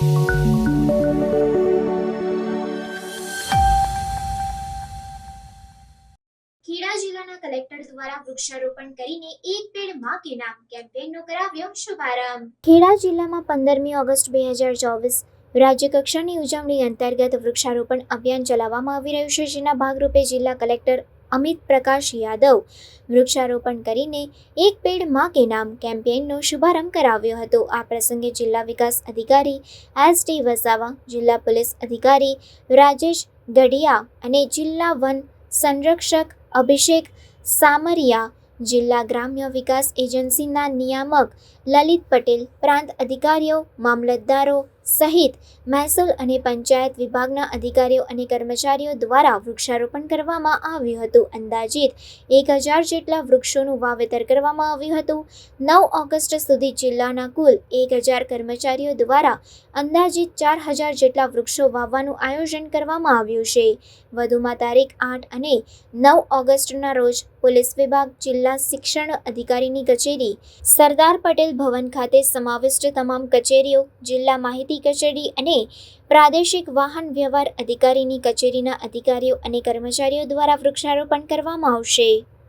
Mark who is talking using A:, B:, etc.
A: ખેડા જિલ્લાના કલેક્ટર દ્વારા વૃક્ષારોપણ કરીને એક પેડ માં કે નામ કેમ્પેનનો કરાવ્યો શુભારંભ। ખેડા જિલ્લામાં 15મી ઓગસ્ટ 2024 રાજ્ય કક્ષાની ઉજવણી અંતર્ગત વૃક્ષારોપણ અભિયાન ચલાવવામાં આવી રહ્યું છે, જેના ભાગરૂપે જિલ્લા કલેક્ટર અમિત પ્રકાશ યાદવ વૃક્ષારોપણ કરીને એક પેડ માં કે નામ કેમ્પેનનો શુભારંભ કરાવ્યો હતો। આ પ્રસંગે જિલ્લા વિકાસ અધિકારી એસ.ટી. વસાવા, જિલ્લા પોલીસ અધિકારી રાજેશ ગઢિયા અને જિલ્લા વન સંરક્ષક અભિષેક સામરિયા, જિલ્લા ગ્રામ્ય વિકાસ એજન્સીના નિયામક લલિત પટેલ, પ્રાંત અધિકારીઓ, મામલતદારો સહિત મહેસૂલ અને પંચાયત વિભાગના અધિકારીઓ અને કર્મચારીઓ દ્વારા વૃક્ષારોપણ કરવામાં આવ્યું હતું। અંદાજિત 1000 જેટલા વૃક્ષોનું વાવેતર કરવામાં આવ્યું હતું। 9 ઓગસ્ટ સુધી જિલ્લાના કુલ 1000 કર્મચારીઓ દ્વારા અંદાજિત 4000 જેટલા વૃક્ષો વાવવાનું આયોજન કરવામાં આવ્યું છે। વધુમાં તારીખ 8 અને 9 ઓગસ્ટના રોજ પોલીસ વિભાગ, જિલ્લા શિક્ષણ અધિકારીની કચેરી, સરદાર પટેલ ભવન ખાતે સમાવિષ્ટ તમામ કચેરીઓ, જિલ્લા માહિતી કચેરી અને પ્રાદેશિક વાહન વ્યવહાર અધિકારીની કચેરીના અધિકારીઓ અને કર્મચારીઓ દ્વારા વૃક્ષારોપણ કરવામાં આવશે।